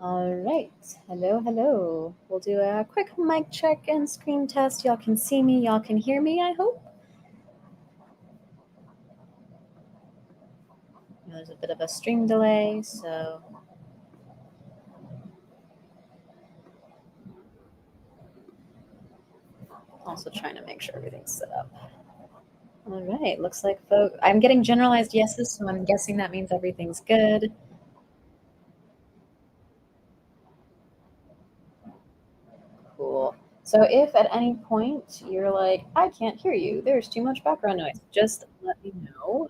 All right. Hello, hello. We'll do a quick mic check and screen test. Y'all can see me, y'all can hear me, I hope. There's a bit of a stream delay, so also trying to make sure everything's set up. All right. Looks like I'm getting generalized yeses, so I'm guessing that means everything's good. Cool. So if at any point you're like, I can't hear you, there's too much background noise, just let me know.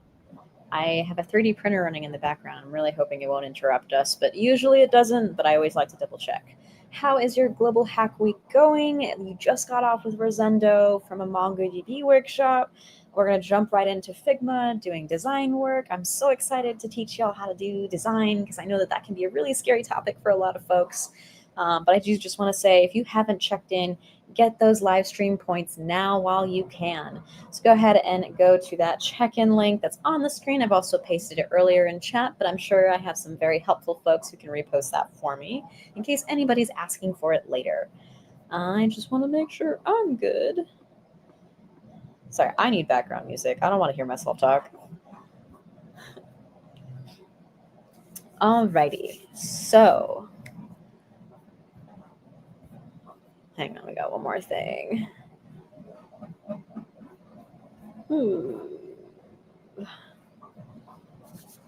I have a 3D printer running in the background. I'm really hoping it won't interrupt us, but usually it doesn't, but I always like to double check. How is your Global Hack Week going? You just got off with Rosendo from a MongoDB workshop. We're going to jump right into Figma doing design work. I'm so excited to teach y'all how to do design because I know that that can be a really scary topic for a lot of folks. But I do just want to say if you haven't checked in, get those live stream points now while you can. So go ahead and go to that check-in link that's on the screen. I've also pasted it earlier in chat, but I'm sure I have some very helpful folks who can repost that for me in case anybody's asking for it later. I just want to make sure I'm good. Sorry, I need background music. I don't want to hear myself talk. Alrighty, so hang on, we got one more thing.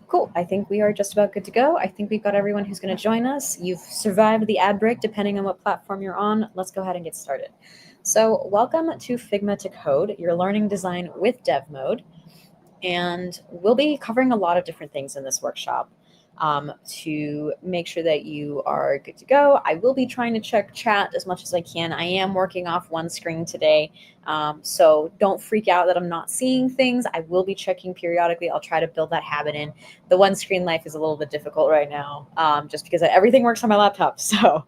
Cool. I think we are just about good to go. I think we've got everyone who's going to join us. You've survived the ad break, depending on what platform you're on. Let's go ahead and get started. So, welcome to Figma to Code. You're learning design with dev mode. And we'll be covering a lot of different things in this workshop to make sure that you are good to go. I will be trying to check chat as much as I can. I am working off one screen today, so don't freak out that I'm not seeing things. I will be checking periodically. I'll try to build that habit in. The one screen life is a little bit difficult right now, just because everything works on my laptop. So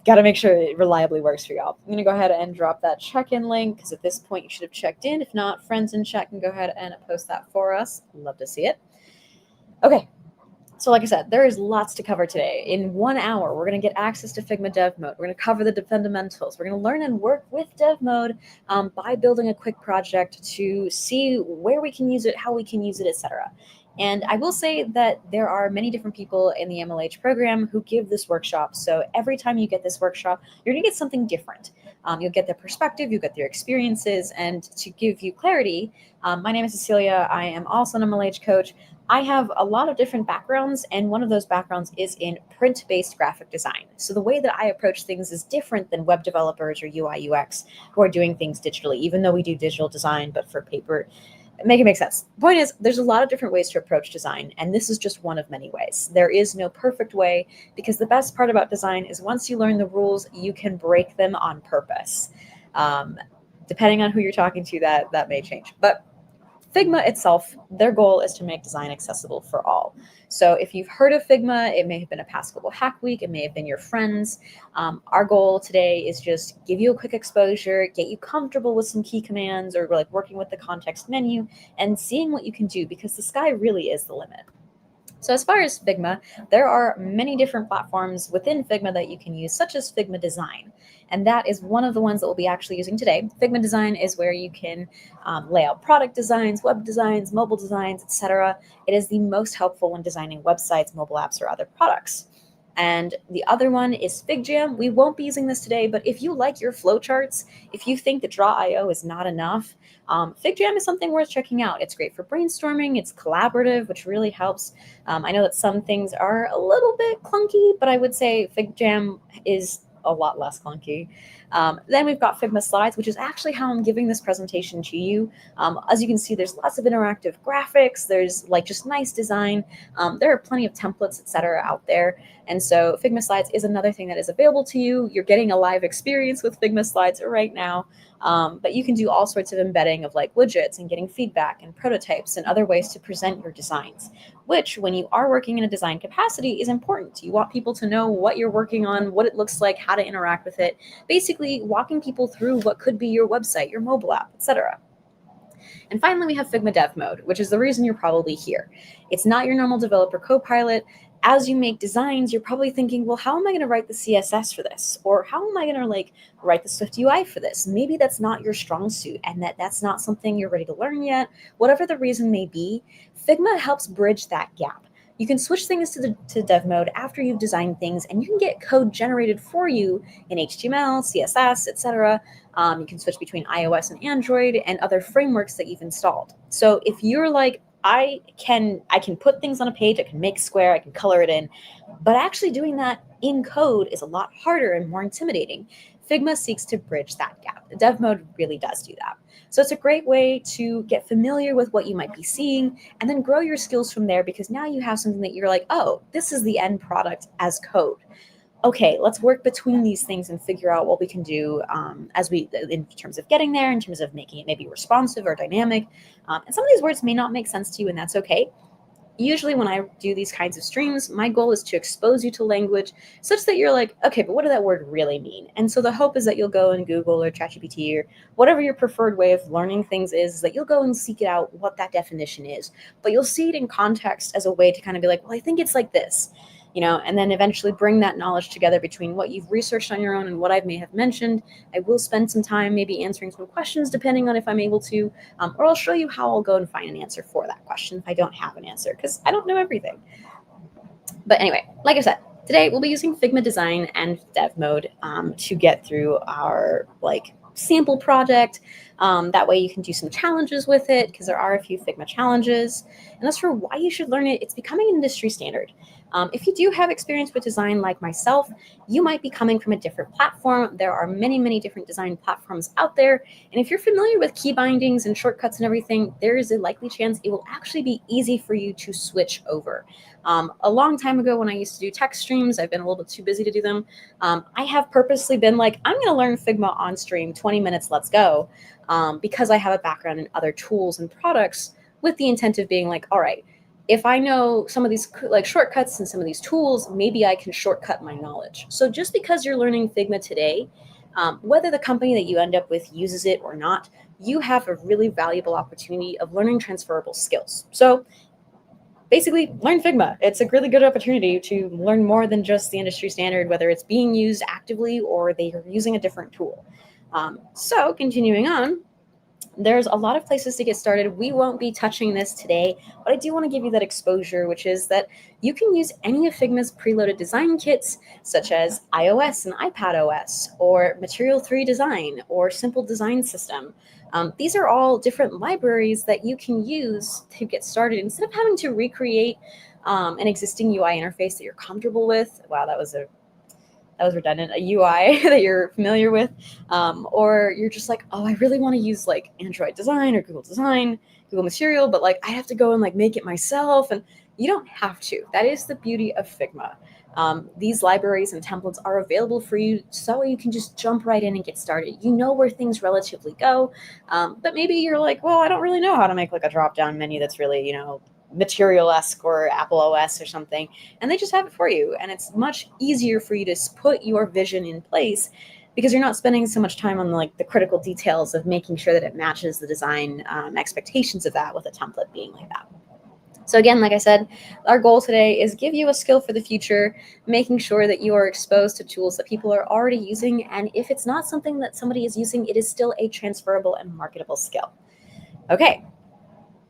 got to make sure it reliably works for y'all. I'm going to go ahead and drop that check-in link because at this point you should have checked in. If not, friends in chat can go ahead and post that for us. Love to see it. Okay. So like I said, there is lots to cover today. In 1 hour, we're going to get access to Figma Dev Mode. We're going to cover the fundamentals. We're going to learn and work with Dev Mode by building a quick project to see where we can use it, how we can use it, etc. And I will say that there are many different people in the MLH program who give this workshop. So every time you get this workshop, you're going to get something different. You'll get their perspective, you'll get their experiences, and to give you clarity, my name is Cecilia. I am also an MLH coach. I have a lot of different backgrounds, and one of those backgrounds is in print-based graphic design. So the way that I approach things is different than web developers or UI UX who are doing things digitally, even though we do digital design, but for paper. Make it make sense. The point is, there's a lot of different ways to approach design, and this is just one of many ways. There is no perfect way, because the best part about design is once you learn the rules, you can break them on purpose. Depending on who you're talking to, that may change. But Figma itself, their goal is to make design accessible for all. So if you've heard of Figma, it may have been a past Global Hack Week, it may have been your friends. Our goal today is just give you a quick exposure, get you comfortable with some key commands or like working with the context menu and seeing what you can do because the sky really is the limit. So as far as Figma, there are many different platforms within Figma that you can use, such as Figma Design. And that is one of the ones that we'll be actually using today. Figma Design is where you can lay out product designs, web designs, mobile designs, etc. It is the most helpful when designing websites, mobile apps, or other products. And the other one is FigJam. We won't be using this today, but if you like your flowcharts, if you think that Draw.io is not enough, FigJam is something worth checking out. It's great for brainstorming. It's collaborative, which really helps. I know that some things are a little bit clunky, but I would say FigJam is a lot less clunky. Then we've got Figma Slides, which is actually how I'm giving this presentation to you. As you can see, there's lots of interactive graphics. There's like just nice design. There are plenty of templates, etc. out there. And so Figma Slides is another thing that is available to you. You're getting a live experience with Figma Slides right now. But you can do all sorts of embedding of like widgets and getting feedback and prototypes and other ways to present your designs, which when you are working in a design capacity is important. You want people to know what you're working on, what it looks like, how to interact with it, basically walking people through what could be your website, your mobile app, etc. And finally, we have Figma Dev Mode, which is the reason you're probably here. It's not your normal developer copilot. As you make designs, you're probably thinking, well, how am I going to write the CSS for this? Or how am I going to write the Swift UI for this? Maybe that's not your strong suit and that's not something you're ready to learn yet. Whatever the reason may be, Figma helps bridge that gap. You can switch things to dev mode after you've designed things, and you can get code generated for you in HTML, CSS, etc. You can switch between iOS and Android and other frameworks that you've installed. So if you're like, I can put things on a page, I can make square, I can color it in, but actually doing that in code is a lot harder and more intimidating. Figma seeks to bridge that gap. The dev mode really does do that. So it's a great way to get familiar with what you might be seeing and then grow your skills from there, because now you have something that you're like, oh, this is the end product as code. Okay, let's work between these things and figure out what we can do in terms of getting there, in terms of making it maybe responsive or dynamic. And some of these words may not make sense to you, and that's okay. Usually when I do these kinds of streams, my goal is to expose you to language such that you're like, okay, but what does that word really mean? And so the hope is that you'll go and Google or ChatGPT or whatever your preferred way of learning things is that you'll go and seek it out what that definition is. But you'll see it in context as a way to kind of be like, well, I think it's like this, and then eventually bring that knowledge together between what you've researched on your own and what I may have mentioned. I will spend some time maybe answering some questions depending on if I'm able to, or I'll show you how I'll go and find an answer for that question if I don't have an answer, because I don't know everything. But anyway, like I said, today we'll be using Figma Design and Dev Mode to get through our sample project. That way you can do some challenges with it, because there are a few Figma challenges. And as for why you should learn it, it's becoming an industry standard. If you do have experience with design like myself, you might be coming from a different platform. There are many, many different design platforms out there. And if you're familiar with key bindings and shortcuts and everything, there is a likely chance it will actually be easy for you to switch over. A long time ago when I used to do tech streams, I've been a little bit too busy to do them. I have purposely been like, I'm going to learn Figma on stream, 20 minutes, let's go. Because I have a background in other tools and products, with the intent of being like, all right, if I know some of these shortcuts and some of these tools, maybe I can shortcut my knowledge. So just because you're learning Figma today, whether the company that you end up with uses it or not, you have a really valuable opportunity of learning transferable skills. So basically, learn Figma. It's a really good opportunity to learn more than just the industry standard, whether it's being used actively or they are using a different tool. So continuing on, there's a lot of places to get started. We won't be touching this today, but I do want to give you that exposure, which is that you can use any of Figma's preloaded design kits, such as iOS and iPadOS, or Material 3 Design, or Simple Design System. These are all different libraries that you can use to get started instead of having to recreate an existing UI interface that you're comfortable with. Wow, that was redundant, a UI that you're familiar with, or you're just like, oh, I really want to use Android Design or Google Design, Google Material, but I have to go and make it myself. And you don't have to. That is the beauty of Figma. These libraries and templates are available for you, so you can just jump right in and get started. You know where things relatively go, but maybe you're like, well, I don't really know how to make a drop-down menu that's really, Material-esque or Apple OS or something, and they just have it for you. And it's much easier for you to put your vision in place, because you're not spending so much time on the critical details of making sure that it matches the design expectations of that, with a template being like that. So again, like I said, our goal today is give you a skill for the future, making sure that you are exposed to tools that people are already using. And if it's not something that somebody is using, it is still a transferable and marketable skill. Okay.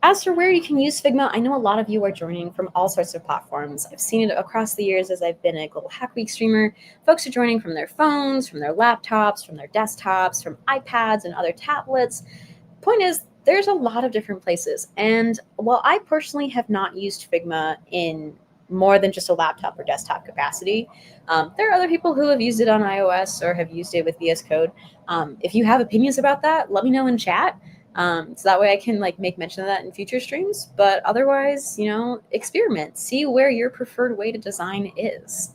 As for where you can use Figma, I know a lot of you are joining from all sorts of platforms. I've seen it across the years as I've been a Global Hack Week streamer. Folks are joining from their phones, from their laptops, from their desktops, from iPads and other tablets. Point is, there's a lot of different places. And while I personally have not used Figma in more than just a laptop or desktop capacity, there are other people who have used it on iOS or have used it with VS Code. If you have opinions about that, let me know in chat. So that way I can make mention of that in future streams. But otherwise, experiment, see where your preferred way to design is.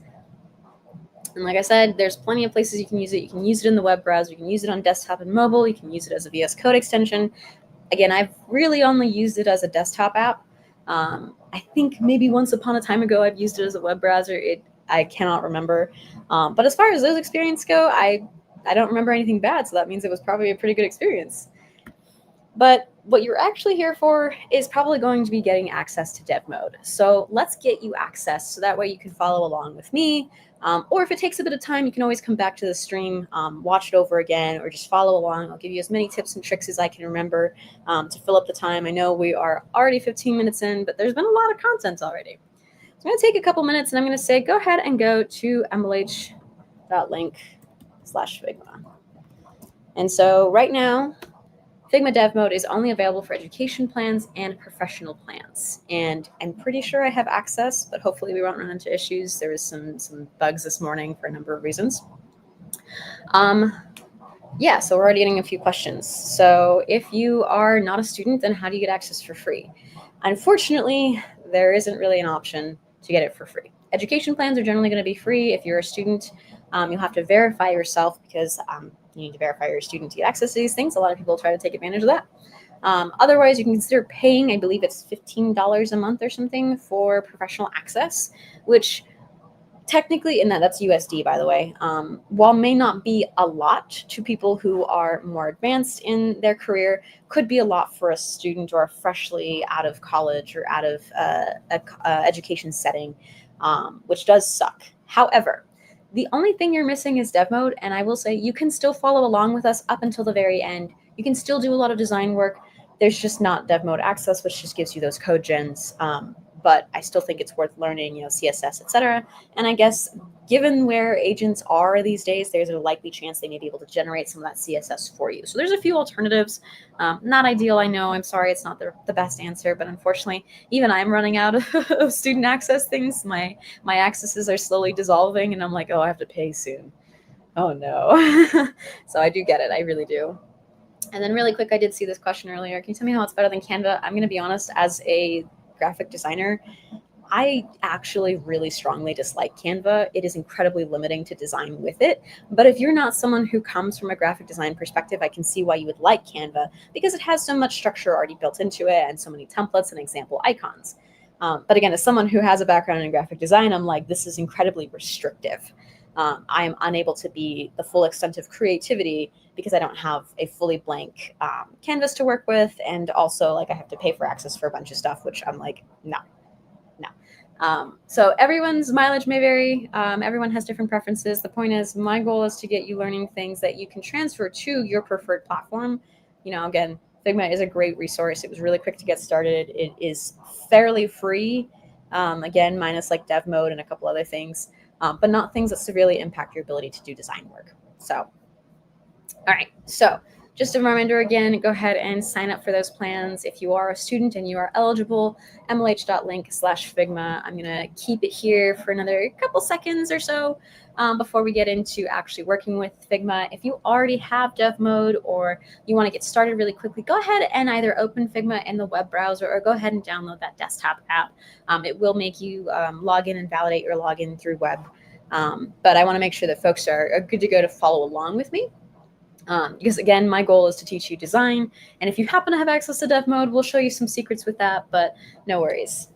And like I said, there's plenty of places you can use it. You can use it in the web browser. You can use it on desktop and mobile. You can use it as a VS Code extension. Again, I've really only used it as a desktop app. I think maybe once upon a time ago, I've used it as a web browser. I cannot remember. But as far as those experiences go, I don't remember anything bad. So that means it was probably a pretty good experience. But what you're actually here for is probably going to be getting access to dev mode. So let's get you access so that way you can follow along with me. Or if it takes a bit of time, you can always come back to the stream, watch it over again, or just follow along. I'll give you as many tips and tricks as I can remember to fill up the time. I know we are already 15 minutes in, but there's been a lot of content already. So I'm going to take a couple minutes and I'm going to say, go ahead and go to mlh.link/Figma. And so right now, Figma Dev Mode is only available for education plans and professional plans. And I'm pretty sure I have access, but hopefully we won't run into issues. There was some bugs this morning for a number of reasons. Yeah, so we're already getting a few questions. So if you are not a student, then how do you get access for free? Unfortunately, there isn't really an option to get it for free. Education plans are generally going to be free. If you're a student, you'll have to verify yourself because you need to verify you're a student to get access to these things. A lot of people try to take advantage of that. Otherwise, you can consider paying, I believe it's $15 a month or something for professional access, which technically, and that's USD, by the way, while may not be a lot to people who are more advanced in their career, could be a lot for a student or a freshly out of college or out of a education setting, which does suck. However, the only thing you're missing is dev mode, and I will say you can still follow along with us up until the very end. You can still do a lot of design work. There's just not dev mode access, which just gives you those code gens. But I still think it's worth learning, CSS, etc. And I guess given where agents are these days, there's a likely chance they may be able to generate some of that CSS for you. So there's a few alternatives. Not ideal, I know. I'm sorry, it's not the best answer, but unfortunately, even I'm running out of student access things. My accesses are slowly dissolving, and I'm like, oh, I have to pay soon. Oh no. So I do get it. I really do. And then really quick, I did see this question earlier. Can you tell me how it's better than Canva? I'm going to be honest, as a graphic designer, I actually really strongly dislike Canva. It is incredibly limiting to design with it. But if you're not someone who comes from a graphic design perspective, I can see why you would like Canva because it has so much structure already built into it and so many templates and example icons. But again, as someone who has a background in graphic design, I'm like, this is incredibly restrictive. I am unable to be the full extent of creativity because I don't have a fully blank canvas to work with. And also, like, I have to pay for access for a bunch of stuff, which I'm like, no. So everyone's mileage may vary. Everyone has different preferences. The point is, my goal is to get you learning things that you can transfer to your preferred platform. Again, Figma is a great resource. It was really quick to get started. It is fairly free. Again, minus like dev mode and a couple other things, but not things that severely impact your ability to do design work. So, all right. So just a reminder again, go ahead and sign up for those plans. If you are a student and you are eligible, mlh.link/Figma. I'm going to keep it here for another couple seconds or so before we get into actually working with Figma. If you already have dev mode or you want to get started really quickly, go ahead and either open Figma in the web browser or go ahead and download that desktop app. It will make you log in and validate your login through web. But I want to make sure that folks are good to go to follow along with me. Because again, my goal is to teach you design. And if you happen to have access to dev mode, we'll show you some secrets with that, but no worries.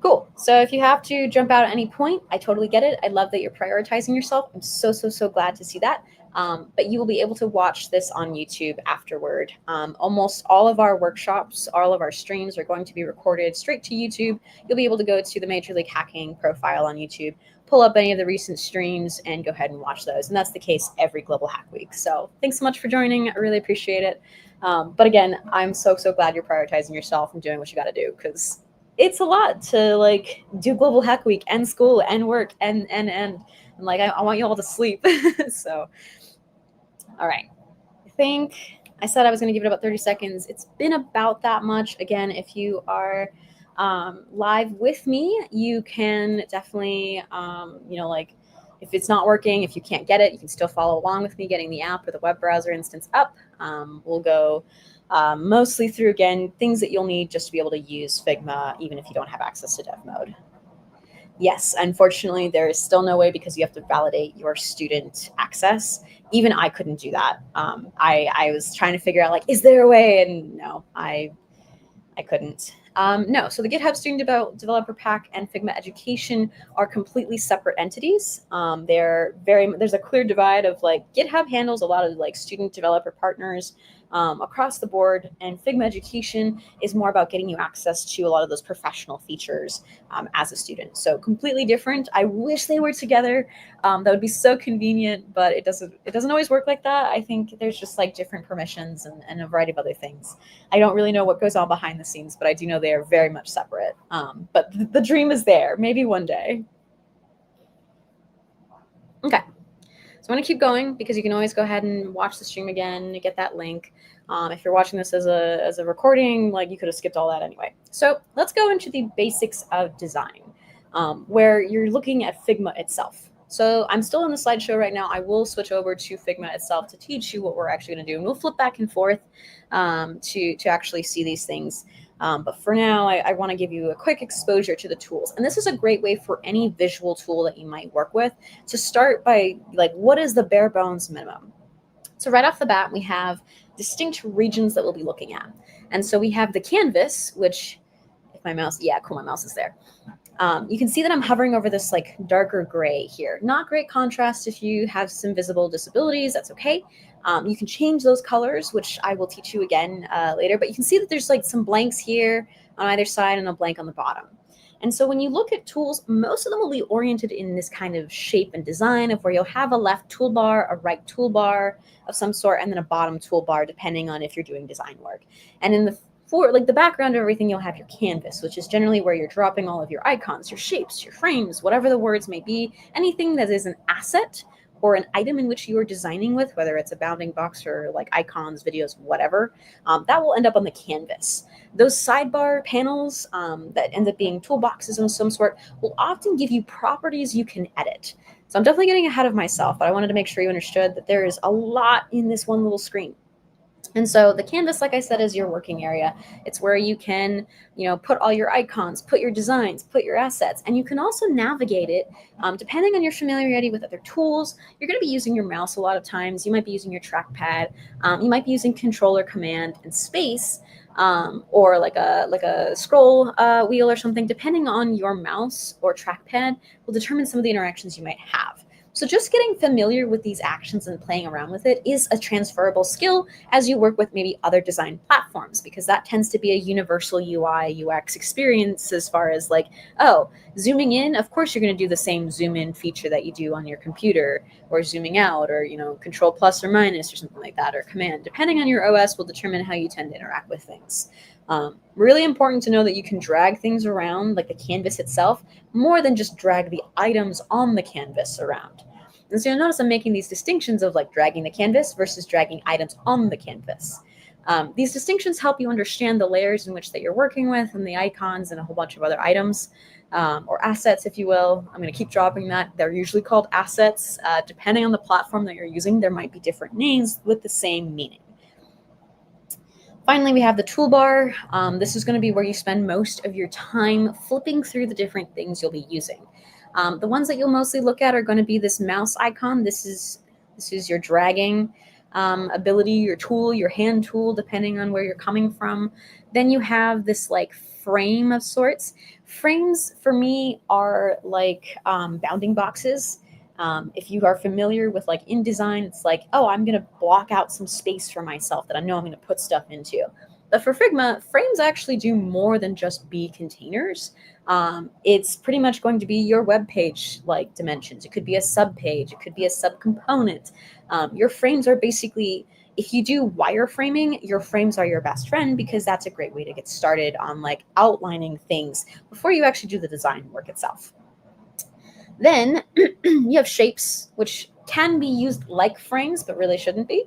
Cool. So if you have to jump out at any point, I totally get it. I love that you're prioritizing yourself. I'm so glad to see that. But you will be able to watch this on YouTube afterward. Almost all of our workshops, all of our streams are going to be recorded straight to YouTube. You'll be able to go to the Major League Hacking profile on YouTube, pull up any of the recent streams and go ahead and watch those. And that's the case every Global Hack Week. So thanks so much for joining. I really appreciate it. But again, I'm so glad you're prioritizing yourself and doing what you got to do, because it's a lot to like do Global Hack Week and school and work and like I want you all to sleep. So, all right. I think I said I was going to give it about 30 seconds. It's been about that much. Again, if you are live with me, you can definitely, like if it's not working, if you can't get it, you can still follow along with me getting the app or the web browser instance up. We'll go mostly through, again, things that you'll need just to be able to use Figma, even if you don't have access to dev mode. Yes, unfortunately, there is still no way because you have to validate your student access. Even I couldn't do that. I was trying to figure out, like, is there a way? And no, I couldn't. No, so the GitHub Student Developer Pack and Figma Education are completely separate entities. There's a clear divide of like GitHub handles a lot of like student developer partners, across the board. And Figma education is more about getting you access to a lot of those professional features as a student. So completely different. I wish they were together. That would be so convenient, but it doesn't always work like that. I think there's just like different permissions and a variety of other things. I don't really know what goes on behind the scenes, but I do know they are very much separate. But the dream is there. Maybe one day. Okay. So I'm going to keep going because you can always go ahead and watch the stream again and get that link. If you're watching this as a recording, like you could have skipped all that anyway. So let's go into the basics of design, where you're looking at Figma itself. So I'm still in the slideshow right now. I will switch over to Figma itself to teach you what we're actually going to do. And we'll flip back and forth to actually see these things. But for now, I want to give you a quick exposure to the tools. And this is a great way for any visual tool that you might work with to start by, like, what is the bare bones minimum? So right off the bat, we have distinct regions that we'll be looking at. And so we have the canvas, which, if my mouse, yeah, cool, my mouse is there. You can see that I'm hovering over this like darker gray here. Not great contrast if you have some visible disabilities, that's okay. You can change those colors, which I will teach you again later, but you can see that there's like some blanks here on either side and a blank on the bottom. And so when you look at tools, most of them will be oriented in this kind of shape and design of where you'll have a left toolbar, a right toolbar of some sort, and then a bottom toolbar, depending on if you're doing design work. And in the background of everything, you'll have your canvas, which is generally where you're dropping all of your icons, your shapes, your frames, whatever the words may be, anything that is an asset or an item in which you are designing with, whether it's a bounding box or like icons, videos, whatever, that will end up on the canvas. Those sidebar panels that end up being toolboxes of some sort will often give you properties you can edit. So I'm definitely getting ahead of myself, but I wanted to make sure you understood that there is a lot in this one little screen. And so the canvas, like I said, is your working area. It's where you can, put all your icons, put your designs, put your assets, and you can also navigate it depending on your familiarity with other tools. You're going to be using your mouse a lot of times. You might be using your trackpad. You might be using Control or Command and Space, or like a scroll wheel or something. Depending on your mouse or trackpad, will determine some of the interactions you might have. So just getting familiar with these actions and playing around with it is a transferable skill as you work with maybe other design platforms, because that tends to be a universal UI UX experience as far as like, oh, zooming in, of course you're going to do the same zoom in feature that you do on your computer, or zooming out, or control plus or minus or something like that, or command. Depending on your OS will determine how you tend to interact with things. Really important to know that you can drag things around, like the canvas itself, more than just drag the items on the canvas around. And so you'll notice I'm making these distinctions of like dragging the canvas versus dragging items on the canvas. These distinctions help you understand the layers in which that you're working with, and the icons and a whole bunch of other items, or assets, if you will. I'm going to keep dropping that. They're usually called assets. Depending on the platform that you're using, there might be different names with the same meaning. Finally, we have the toolbar. This is going to be where you spend most of your time flipping through the different things you'll be using. The ones that you'll mostly look at are going to be this mouse icon. This is your dragging ability, your tool, your hand tool, depending on where you're coming from. Then you have this like frame of sorts. Frames for me are like bounding boxes. If you are familiar with like InDesign, it's like, oh, I'm going to block out some space for myself that I know I'm going to put stuff into. But for Figma, frames actually do more than just be containers. It's pretty much going to be your web page like dimensions. It could be a sub page. It could be a sub component. Your frames are basically, if you do wireframing, your frames are your best friend, because that's a great way to get started on like outlining things before you actually do the design work itself. Then you have shapes, which can be used like frames, but really shouldn't be.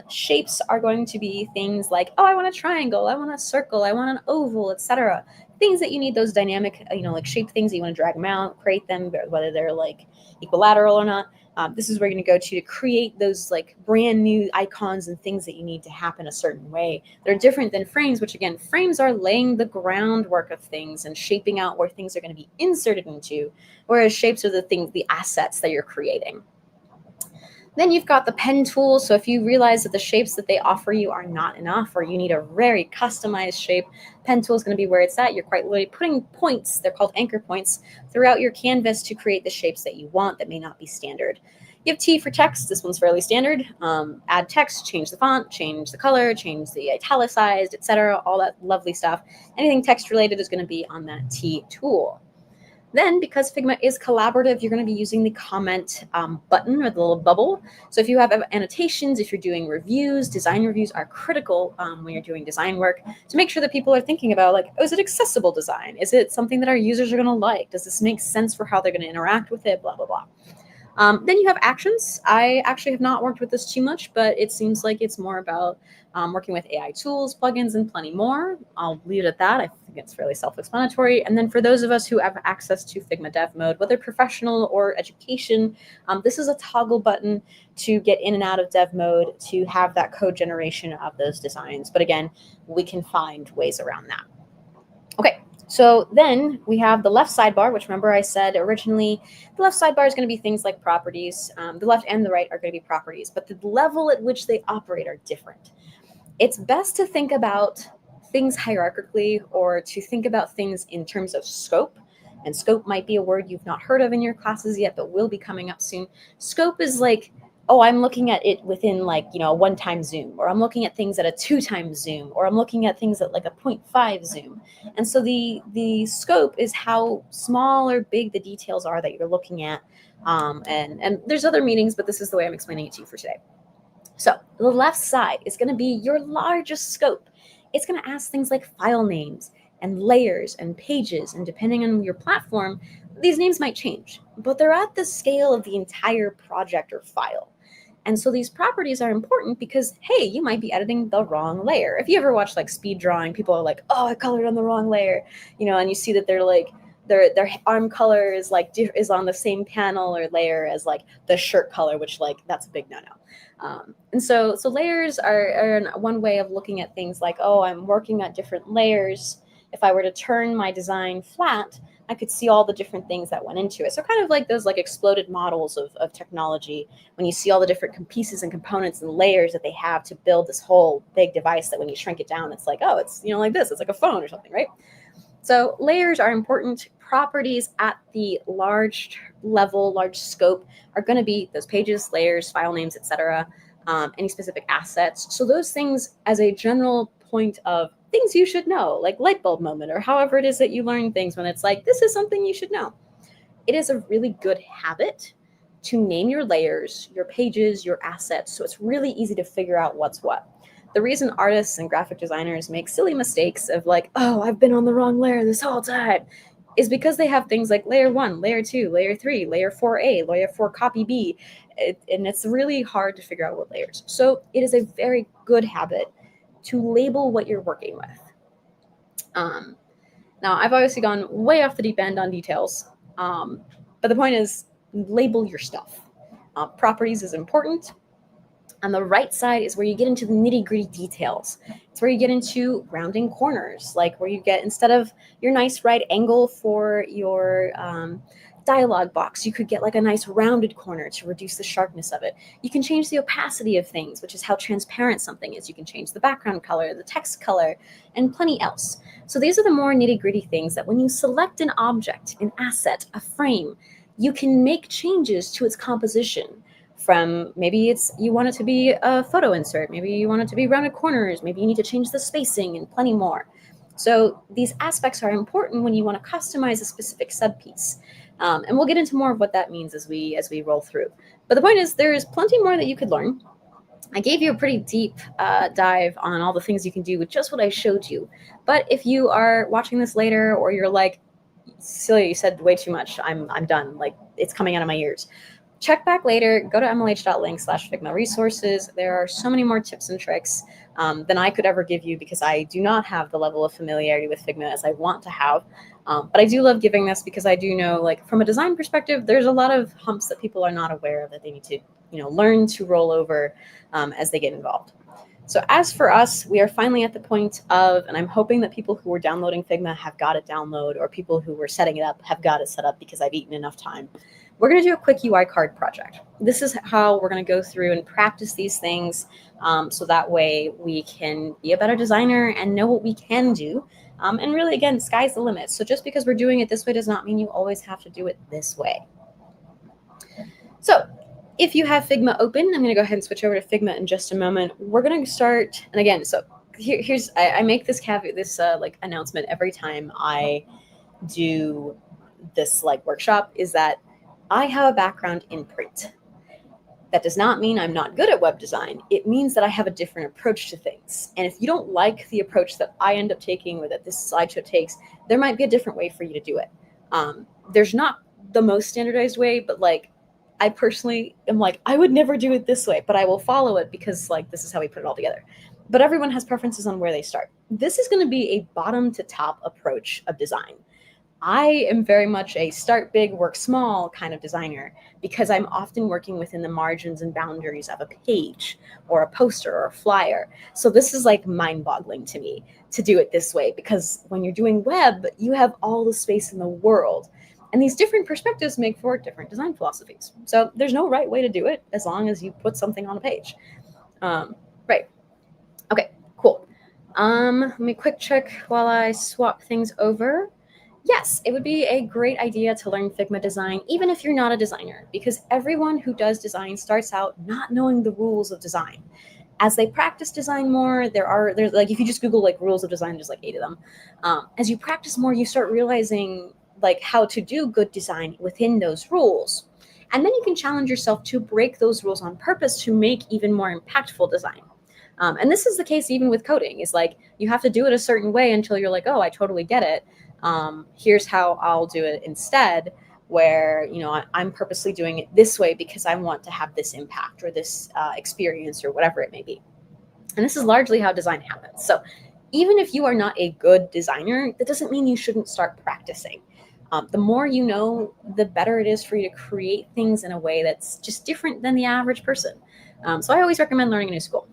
Shapes are going to be things like, oh, I want a triangle, I want a circle, I want an oval, etc. Things that you need those dynamic, like shape things that you want to drag them out, create them, whether they're like equilateral or not. This is where you're going to go to create those like brand new icons and things that you need to happen a certain way. They're different than frames, which again, frames are laying the groundwork of things and shaping out where things are going to be inserted into, whereas shapes are the assets that you're creating. Then you've got the pen tool. So if you realize that the shapes that they offer you are not enough, or you need a very customized shape, pen tool is going to be where it's at. You're quite literally putting points, they're called anchor points, throughout your canvas to create the shapes that you want that may not be standard. You have T for text. This one's fairly standard. Add text, change the font, change the color, change the italicized, etc. All that lovely stuff. Anything text related is going to be on that T tool. Then, because Figma is collaborative, you're going to be using the comment button or the little bubble. So if you have annotations, if you're doing reviews, design reviews are critical when you're doing design work to make sure that people are thinking about, like, oh, is it accessible design? Is it something that our users are going to like? Does this make sense for how they're going to interact with it? Blah, blah, blah. Then you have actions. I actually have not worked with this too much, but it seems like it's more about working with AI tools, plugins, and plenty more. I'll leave it at that. I think it's fairly self-explanatory. And then for those of us who have access to Figma Dev Mode, whether professional or education, this is a toggle button to get in and out of Dev Mode to have that code generation of those designs. But again, we can find ways around that. Okay. So then we have the left sidebar, which remember I said originally, the left sidebar is going to be things like properties. The left and the right are going to be properties, but the level at which they operate are different. It's best to think about things hierarchically or to think about things in terms of scope. And scope might be a word you've not heard of in your classes yet, but will be coming up soon. Scope is like, oh, I'm looking at it within like, a 1-time zoom, or I'm looking at things at a 2-time zoom, or I'm looking at things at like a 0.5 zoom. And so the scope is how small or big the details are that you're looking at. And there's other meanings, but this is the way I'm explaining it to you for today. So the left side is going to be your largest scope. It's going to ask things like file names and layers and pages. And depending on your platform, these names might change, but they're at the scale of the entire project or file. And so these properties are important because, hey, you might be editing the wrong layer. If you ever watch like speed drawing, people are like, oh, I colored on the wrong layer, and you see that they're like, their arm color is like is on the same panel or layer as like the shirt color, which like that's a big no-no. And so layers are one way of looking at things like, oh, I'm working at different layers. If I were to turn my design flat, I could see all the different things that went into it. So kind of like those like exploded models of technology, when you see all the different pieces and components and layers that they have to build this whole big device that when you shrink it down, it's like, oh, it's, like this, it's like a phone or something, right? So layers are important. Properties at the large level, large scope are going to be those pages, layers, file names, etc., any specific assets. So those things as a general point of things you should know, like light bulb moment, or however it is that you learn things when it's like, this is something you should know. It is a really good habit to name your layers, your pages, your assets, so it's really easy to figure out what's what. The reason artists and graphic designers make silly mistakes of like, oh, I've been on the wrong layer this whole time, is because they have things like layer 1, layer 2, layer 3, layer 4A, layer 4 copy B, and it's really hard to figure out what layers. So it is a very good habit to label what you're working with. Now, I've obviously gone way off the deep end on details, but the point is label your stuff. Properties is important. On the right side is where you get into the nitty-gritty details. It's where you get into rounding corners, like where you get, instead of your nice right angle for your dialog box, you could get like a nice rounded corner to reduce the sharpness of it. You can change the opacity of things, which is how transparent something is. You can change the background color, the text color, and plenty else. So these are the more nitty-gritty things that when you select an object, an asset, a frame, you can make changes to its composition. From maybe it's you want it to be a photo insert, maybe you want it to be rounded corners, maybe you need to change the spacing, and plenty more. So these aspects are important when you want to customize a specific subpiece. And we'll get into more of what that means as we roll through. But the point is, there is plenty more that you could learn. I gave you a pretty deep dive on all the things you can do with just what I showed you. But if you are watching this later, or you're like, Celia, you said way too much, I'm done, like it's coming out of my ears, check back later, go to mlh.link/Figma resources. There are so many more tips and tricks than I could ever give you, because I do not have the level of familiarity with Figma as I want to have. But I do love giving this because I do know, like, from a design perspective, there's a lot of humps that people are not aware of that they need to, learn to roll over as they get involved. So as for us, we are finally at the point of, and I'm hoping that people who were downloading Figma have got it download, or people who were setting it up have got it set up, because I've eaten enough time. We're going to do a quick UI card project. This is how we're going to go through and practice these things, so that way we can be a better designer and know what we can do. And really, again, sky's the limit. So just because we're doing it this way does not mean you always have to do it this way. So if you have Figma open, I'm going to go ahead and switch over to Figma in just a moment. We're going to start, and again, so I make this caveat, this like announcement every time I do this like workshop, is that I have a background in print. That does not mean I'm not good at web design. It means that I have a different approach to things. And if you don't like the approach that I end up taking or that this slideshow takes, there might be a different way for you to do it. There's not the most standardized way, but like I personally am like, I would never do it this way, but I will follow it because like this is how we put it all together. But everyone has preferences on where they start. This is going to be a bottom to top approach of design. I am very much a start big, work small kind of designer because I'm often working within the margins and boundaries of a page or a poster or a flyer. So this is like mind-boggling to me to do it this way, because when you're doing web, you have all the space in the world. And these different perspectives make for different design philosophies. So there's no right way to do it as long as you put something on a page. Right. Okay, cool. Let me quick check while I swap things over. Yes, it would be a great idea to learn Figma design, even if you're not a designer, because everyone who does design starts out not knowing the rules of design. As they practice design more, there's like, if you just Google like rules of design, there's like 8 of them. As you practice more, you start realizing like how to do good design within those rules. And then you can challenge yourself to break those rules on purpose to make even more impactful design. And this is the case even with coding. Is like you have to do it a certain way until you're like, oh, I totally get it. Here's how I'll do it instead, where I'm purposely doing it this way because I want to have this impact or this experience or whatever it may be. And this is largely how design happens. So even if you are not a good designer, that doesn't mean you shouldn't start practicing. The more you know, the better it is for you to create things in a way that's just different than the average person. So I always recommend learning a new skill.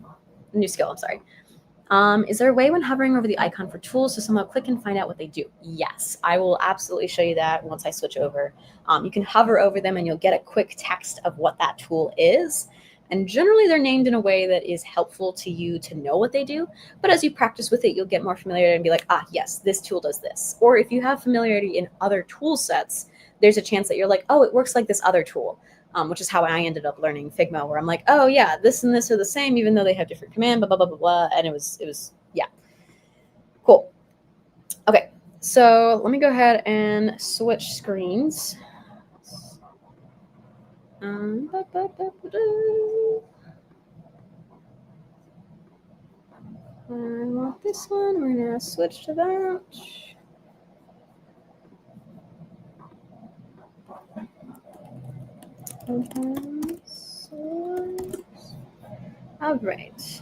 Is there a way when hovering over the icon for tools to somehow click and find out what they do? Yes, I will absolutely show you that once I switch over. You can hover over them and you'll get a quick text of what that tool is. And generally they're named in a way that is helpful to you to know what they do. But as you practice with it, you'll get more familiarity and be like, yes, this tool does this. Or if you have familiarity in other tool sets, there's a chance that you're like, oh, it works like this other tool. Which is how I ended up learning Figma, where I'm like, oh yeah, this and this are the same, even though they have different command, blah, blah, blah, blah, blah. And it was, yeah. Cool. Okay, so let me go ahead and switch screens. I want this one, we're gonna switch to that. All right,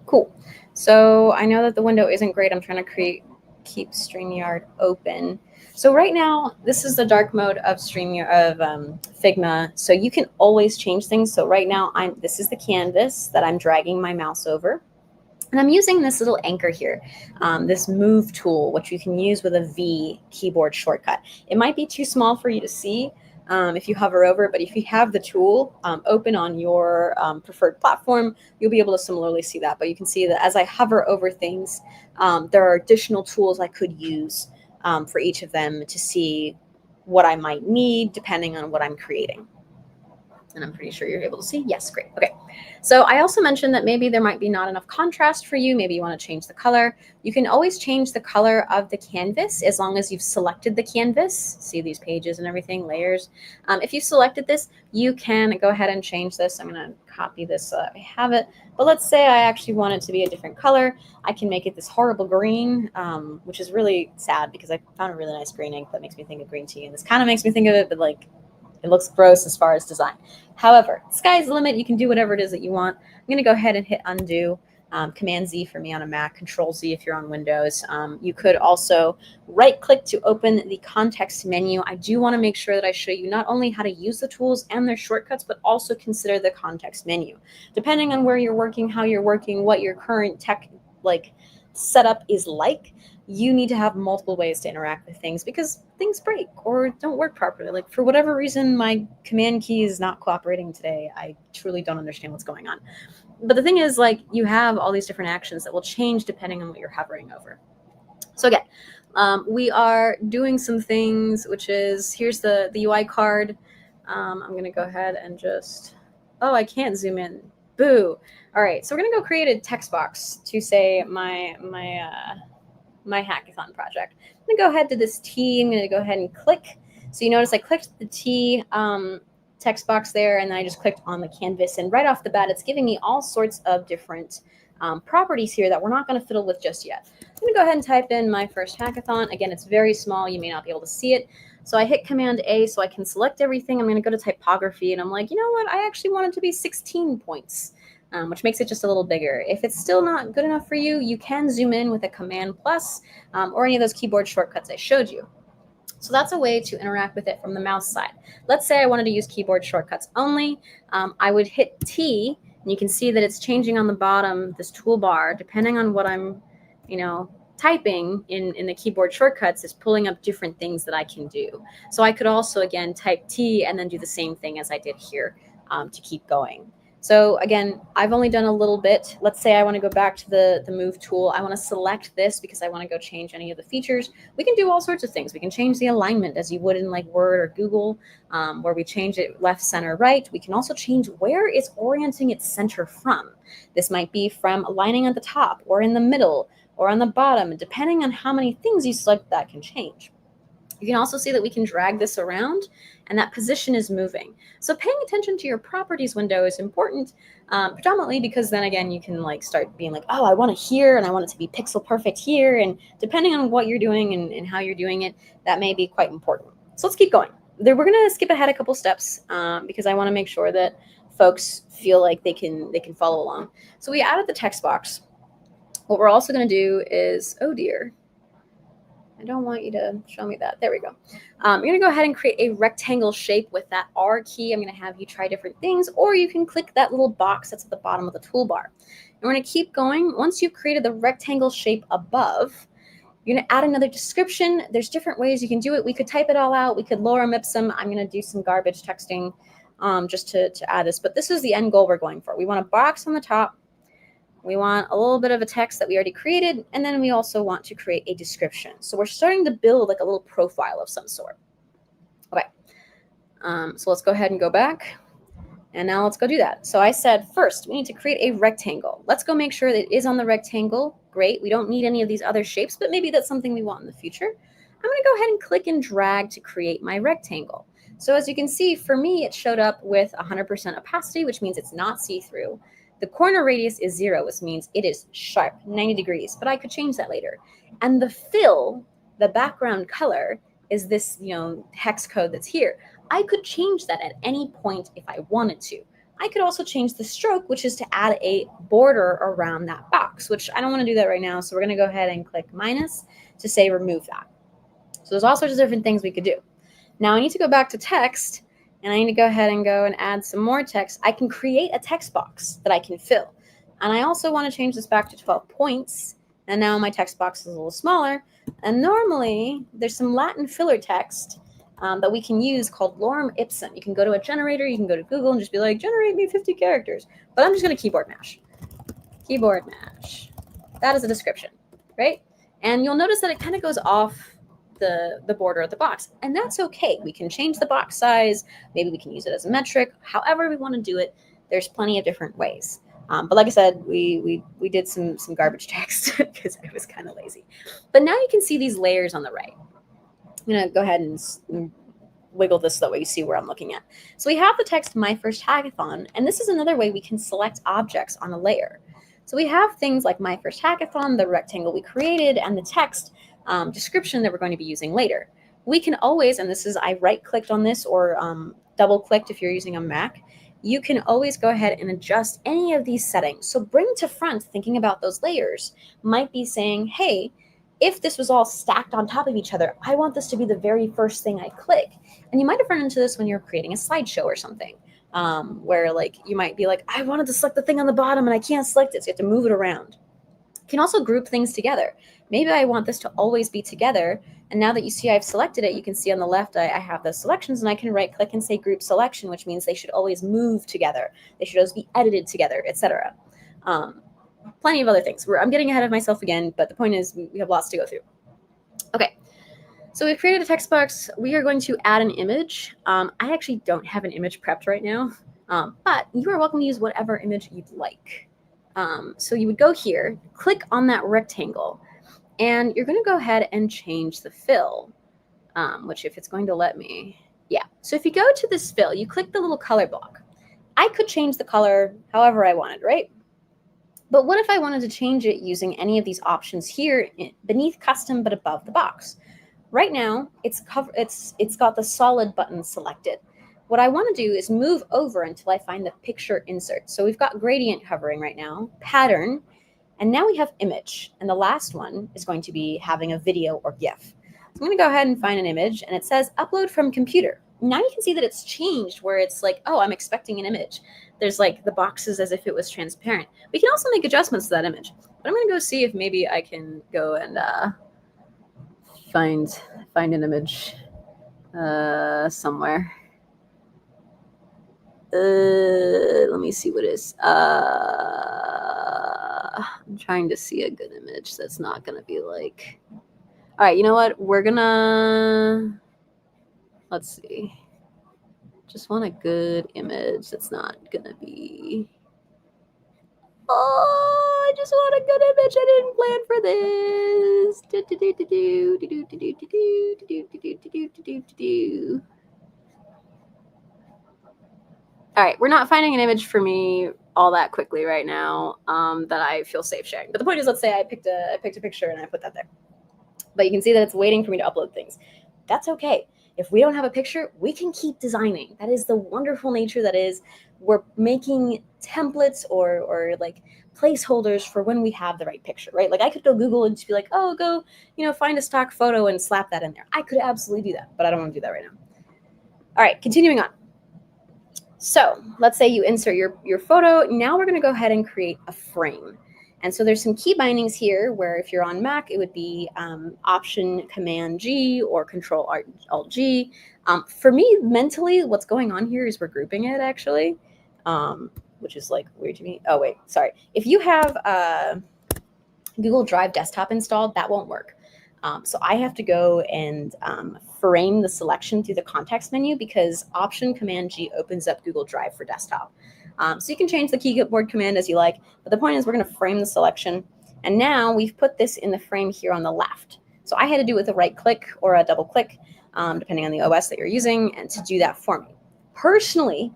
cool. So I know that the window isn't great. I'm trying to keep StreamYard open. So right now, this is the dark mode of Figma. So you can always change things. So right now, this is the canvas that I'm dragging my mouse over. And I'm using this little anchor here, this move tool, which you can use with a V keyboard shortcut. It might be too small for you to see if you hover over, but if you have the tool open on your preferred platform, you'll be able to similarly see that. But you can see that as I hover over things, there are additional tools I could use for each of them to see what I might need depending on what I'm creating. And I'm pretty sure you're able to see. Yes, great. Okay. So I also mentioned that maybe there might be not enough contrast for you. Maybe you want to change the color. You can always change the color of the canvas as long as you've selected the canvas. See these pages and everything, layers. If you selected this, you can go ahead and change this. I'm going to copy this so that I have it. But let's say I actually want it to be a different color. I can make it this horrible green, which is really sad because I found a really nice green ink that makes me think of green tea. And this kind of makes me think of it, but like, it looks gross as far as design. However, sky's the limit. You can do whatever it is that you want. I'm going to go ahead and hit undo. Command Z for me on a Mac, Control Z if you're on Windows. You could also right click to open the context menu. I do want to make sure that I show you not only how to use the tools and their shortcuts, but also consider the context menu. Depending on where you're working, how you're working, what your current tech setup is like, you need to have multiple ways to interact with things because things break or don't work properly. Like for whatever reason, my command key is not cooperating today. I truly don't understand what's going on. But the thing is, like, you have all these different actions that will change depending on what you're hovering over. So again, we are doing some things, which is, here's the UI card. I'm going to go ahead and just Oh, I can't zoom in. Boo. All right, so we're gonna go create a text box to say my hackathon project. I'm gonna go ahead to this T. I'm gonna go ahead and click. So you notice I clicked the T text box there, and then I just clicked on the canvas. And right off the bat, it's giving me all sorts of different properties here that we're not gonna fiddle with just yet. I'm gonna go ahead and type in my first hackathon. Again, it's very small. You may not be able to see it. So I hit Command A so I can select everything. I'm gonna go to typography, and I'm like, you know what? I actually want it to be 16 points. Which makes it just a little bigger. If it's still not good enough for you, you can zoom in with a Command plus or any of those keyboard shortcuts I showed you. So that's a way to interact with it from the mouse side. Let's say I wanted to use keyboard shortcuts only. I would hit T, and you can see that it's changing on the bottom, this toolbar, depending on what I'm, typing in the keyboard shortcuts is pulling up different things that I can do. So I could also, again, type T and then do the same thing as I did here to keep going. So again, I've only done a little bit. Let's say I want to go back to the move tool. I want to select this because I want to go change any of the features. We can do all sorts of things. We can change the alignment as you would in like Word or Google, where we change it left, center, right. We can also change where it's orienting its center from. This might be from aligning at the top or in the middle or on the bottom. And depending on how many things you select, that can change. You can also see that we can drag this around and that position is moving. So paying attention to your properties window is important, predominantly because then again, you can like start being like, oh, I want it here and I want it to be pixel perfect here. And depending on what you're doing and how you're doing it, that may be quite important. So let's keep going. We're going to skip ahead a couple steps because I want to make sure that folks feel like they can follow along. So we added the text box. What we're also going to do is, oh dear, I don't want you to show me that. There we go. You're going to go ahead and create a rectangle shape with that R key. I'm going to have you try different things, or you can click that little box that's at the bottom of the toolbar. And we're going to keep going. Once you've created the rectangle shape above, you're going to add another description. There's different ways you can do it. We could type it all out. We could lorem ipsum. I'm going to do some garbage texting just to add this. But this is the end goal we're going for. We want a box on the top. We want a little bit of a text that we already created, and then we also want to create a description. So we're starting to build like a little profile of some sort. Okay, so let's go ahead and go back. And now let's go do that. So I said, first, we need to create a rectangle. Let's go make sure that it is on the rectangle. Great, we don't need any of these other shapes, but maybe that's something we want in the future. I'm gonna go ahead and click and drag to create my rectangle. So as you can see, for me, it showed up with 100% opacity, which means it's not see-through. The corner radius is 0, which means it is sharp, 90 degrees, but I could change that later. And the fill, the background color, is this, hex code that's here. I could change that at any point if I wanted to. I could also change the stroke, which is to add a border around that box, which I don't want to do that right now. So we're going to go ahead and click minus to say remove that. So there's all sorts of different things we could do. Now I need to go back to text, and I need to go ahead and go and add some more text. I can create a text box that I can fill. And I also want to change this back to 12 points. And now my text box is a little smaller. And normally there's some Latin filler text that we can use called lorem ipsum. You can go to a generator, you can go to Google and just be like, generate me 50 characters. But I'm just going to keyboard mash. Keyboard mash. That is a description, right? And you'll notice that it kind of goes off the border of the box, and that's okay. We can change the box size. Maybe we can use it as a metric. However we want to do it, there's plenty of different ways. But like I said, we did some garbage text because I was kind of lazy. But now you can see these layers on the right. I'm gonna go ahead and wiggle this so that way you see where I'm looking at. So we have the text My First Hackathon, and this is another way we can select objects on a layer. So we have things like My First Hackathon, the rectangle we created, and the text description that we're going to be using later. We can always, and this is, I right-clicked on this or double-clicked if you're using a Mac, you can always go ahead and adjust any of these settings. So bring to front, thinking about those layers, might be saying, hey, if this was all stacked on top of each other, I want this to be the very first thing I click. And you might have run into this when you're creating a slideshow or something, where like you might be like, I wanted to select the thing on the bottom and I can't select it, so you have to move it around. You can also group things together. Maybe I want this to always be together. And now that you see I've selected it, you can see on the left I have the selections, and I can right click and say group selection, which means they should always move together. They should always be edited together, etc. Plenty of other things. I'm getting ahead of myself again, but the point is we have lots to go through. Okay, so we've created a text box. We are going to add an image. I actually don't have an image prepped right now. but you are welcome to use whatever image you'd like. So you would go here, click on that rectangle, and you're going to go ahead and change the fill, which if it's going to let me, yeah. So if you go to this fill, you click the little color block. I could change the color however I wanted, right? But what if I wanted to change it using any of these options here beneath custom but above the box? Right now, it's got the solid button selected. What I want to do is move over until I find the picture insert. So we've got gradient hovering right now, pattern, and now we have image. And the last one is going to be having a video or GIF. So I'm going to go ahead and find an image, and it says upload from computer. Now you can see that it's changed where it's like, oh, I'm expecting an image. There's like the boxes as if it was transparent. We can also make adjustments to that image. But I'm going to go see if maybe I can go and find an image somewhere. Let me see what it is. I'm trying to see a good image that's not going to be like... All right, you know what? We're going to... Let's see. Just want a good image that's not going to be... Oh, I just want a good image. I didn't plan for this. All right, we're not finding an image for me all that quickly right now that I feel safe sharing. But the point is, let's say I picked a picture and I put that there. But you can see that it's waiting for me to upload things. That's okay. If we don't have a picture, we can keep designing. That is the wonderful nature that is. We're making templates or like placeholders for when we have the right picture, right? Like I could go Google and just be like, oh, go, find a stock photo and slap that in there. I could absolutely do that, but I don't want to do that right now. All right, continuing on. So let's say you insert your photo. Now we're going to go ahead and create a frame. And so there's some key bindings here where if you're on Mac, it would be Option Command G or Control Alt G. For me, mentally, what's going on here is we're grouping it actually, which is like weird to me. Oh, wait, sorry. If you have Google Drive Desktop installed, that won't work. So I have to go and frame the selection through the context menu because Option Command G opens up Google Drive for desktop. So you can change the keyboard command as you like, but the point is we're going to frame the selection. And now we've put this in the frame here on the left. So I had to do it with a right click or a double click, depending on the OS that you're using, and to do that for me. Personally,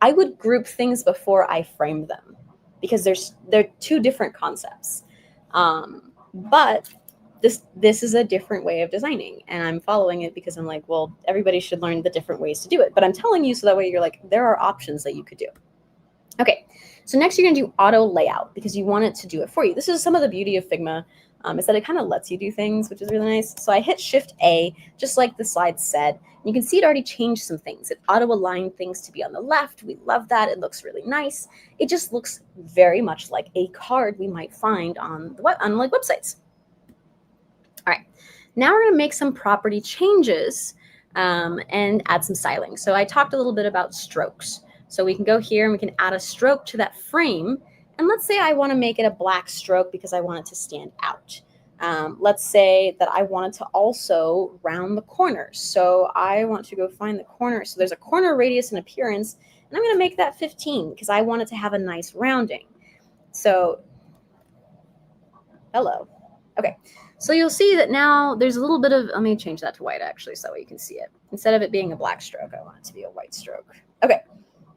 I would group things before I frame them because they're two different concepts. But this is a different way of designing, and I'm following it because I'm like, well, everybody should learn the different ways to do it. But I'm telling you so that way you're like, there are options that you could do. Okay, so next you're going to do auto layout because you want it to do it for you. This is some of the beauty of Figma, is that it kind of lets you do things, which is really nice. So I hit Shift A, just like the slide said. You can see it already changed some things. It auto-aligned things to be on the left. We love that. It looks really nice. It just looks very much like a card we might find on like websites. All right, now we're going to make some property changes and add some styling. So I talked a little bit about strokes. So we can go here and we can add a stroke to that frame. And let's say I want to make it a black stroke because I want it to stand out. Let's say that I wanted to also round the corners. So I want to go find the corner. So there's a corner radius and appearance, and I'm going to make that 15 because I want it to have a nice rounding. So, hello. Okay. So you'll see that now there's a little bit of, let me change that to white actually so that way you can see it. Instead of it being a black stroke, I want it to be a white stroke. Okay.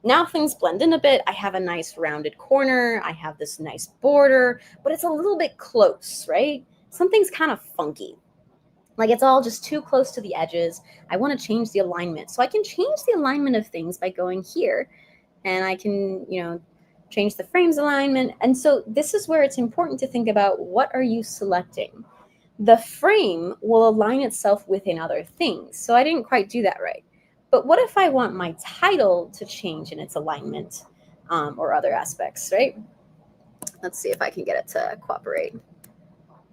Now things blend in a bit. I have a nice rounded corner. I have this nice border, but it's a little bit close, right? Something's kind of funky. Like it's all just too close to the edges. I want to change the alignment. So I can change the alignment of things by going here, and I can, change the frame's alignment. And so this is where it's important to think about, what are you selecting? The frame will align itself within other things. So I didn't quite do that right. But what if I want my title to change in its alignment or other aspects, right? Let's see if I can get it to cooperate.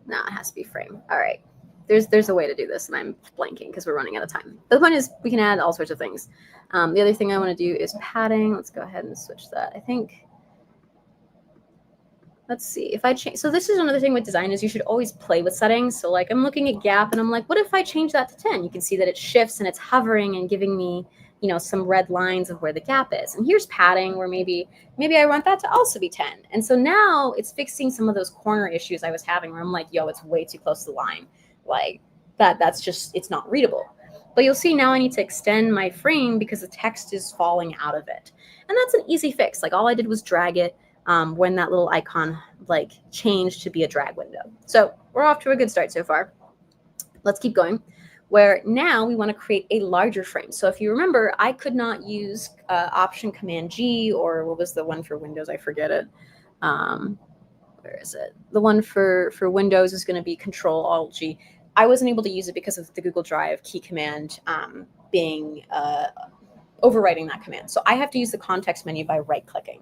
No, it has to be frame. All right. There's a way to do this, and I'm blanking because we're running out of time. But the point is we can add all sorts of things. The other thing I want to do is padding. Let's go ahead and switch that. I think, let's see if I change. So this is another thing with design is you should always play with settings. So like I'm looking at gap and I'm like, what if I change that to 10? You can see that it shifts and it's hovering and giving me, some red lines of where the gap is. And here's padding where maybe I want that to also be 10. And so now it's fixing some of those corner issues I was having where I'm like, yo, it's way too close to the line. Like that's just, it's not readable. But you'll see now I need to extend my frame because the text is falling out of it. And that's an easy fix. Like all I did was drag it when that little icon like changed to be a drag window. So we're off to a good start so far. Let's keep going. Where now we want to create a larger frame. So if you remember, I could not use Option Command G, or what was the one for Windows? I forget it. Where is it? The one for Windows is going to be Control Alt G. I wasn't able to use it because of the Google Drive key command being overwriting that command. So I have to use the context menu by right-clicking.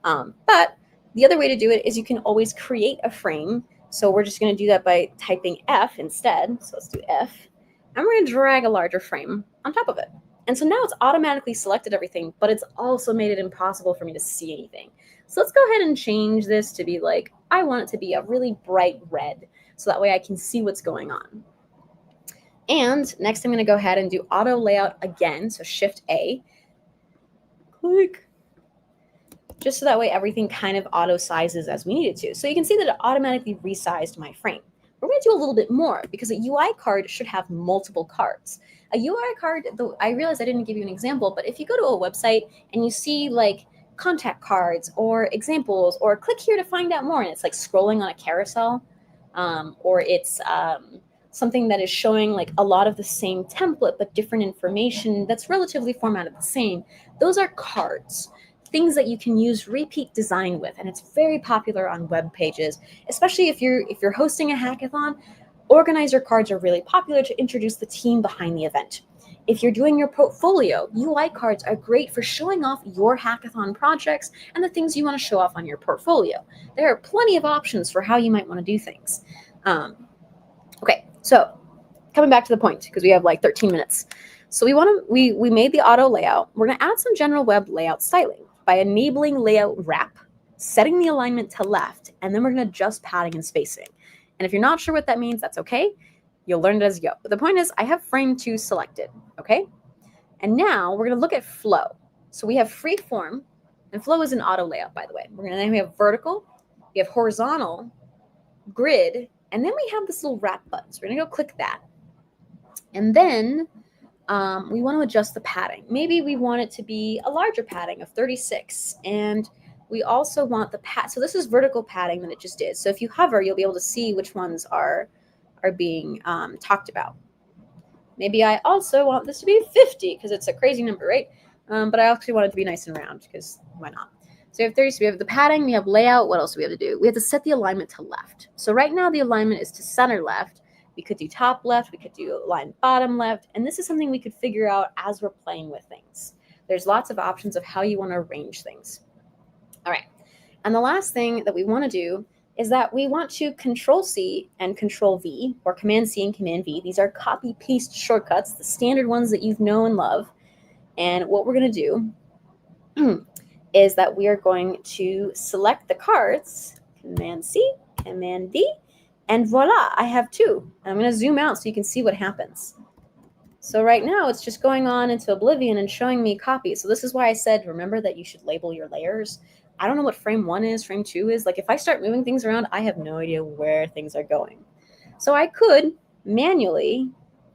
But the other way to do it is you can always create a frame. So we're just going to do that by typing F instead. So let's do F. And we're going to drag a larger frame on top of it. And so now it's automatically selected everything, but it's also made it impossible for me to see anything. So let's go ahead and change this to be like, I want it to be a really bright red, so that way I can see what's going on. And next I'm going to go ahead and do auto layout again. So Shift A, click, just so that way everything kind of auto sizes as we need it to. So you can see that it automatically resized my frame. We're going to do a little bit more because a UI card should have multiple cards. A UI card, though I realize I didn't give you an example, but if you go to a website and you see like contact cards or examples or click here to find out more, and it's like scrolling on a carousel, or it's something that is showing like a lot of the same template but different information that's relatively formatted the same, those are cards. Things that you can use repeat design with, and it's very popular on web pages, especially if you're hosting a hackathon. Organizer cards are really popular to introduce the team behind the event. If you're doing your portfolio, UI cards are great for showing off your hackathon projects and the things you want to show off on your portfolio. There are plenty of options for how you might want to do things. Okay, so coming back to the point, because we have like 13 minutes. So we made the auto layout. We're going to add some general web layout styling by enabling layout wrap, setting the alignment to left, and then we're going to adjust padding and spacing. And if you're not sure what that means, that's okay. You'll learn it as you go. But the point is, I have frame 2 selected, okay? And now we're going to look at flow. So we have free form, and flow is an auto layout, by the way. Then we have vertical, we have horizontal, grid, and then we have this little wrap button. So we're going to go click that. And then we want to adjust the padding. Maybe we want it to be a larger padding of 36. And we also want the so this is vertical padding that it just did. So if you hover, you'll be able to see which ones are being talked about. Maybe I also want this to be 50 because it's a crazy number, right? But I actually want it to be nice and round because why not? So we have 30, so we have the padding, we have layout. What else do we have to do? We have to set the alignment to left. So right now the alignment is to center left. We could do top left, we could do align bottom left, and this is something we could figure out as we're playing with things. There's lots of options of how you want to arrange things. All right, and the last thing that we want to do is that we want to Control-C and Control-V, or Command-C and Command-V. These are copy-paste shortcuts, the standard ones that you know and love. And what we're going to do is that we are going to select the cards, Command-C, Command-V, and voila, I have 2. I'm going to zoom out so you can see what happens. So right now it's just going on into oblivion and showing me copy. So this is why I said, remember that you should label your layers. I don't know what frame 1 is, frame 2 is. Like if I start moving things around, I have no idea where things are going. So I could manually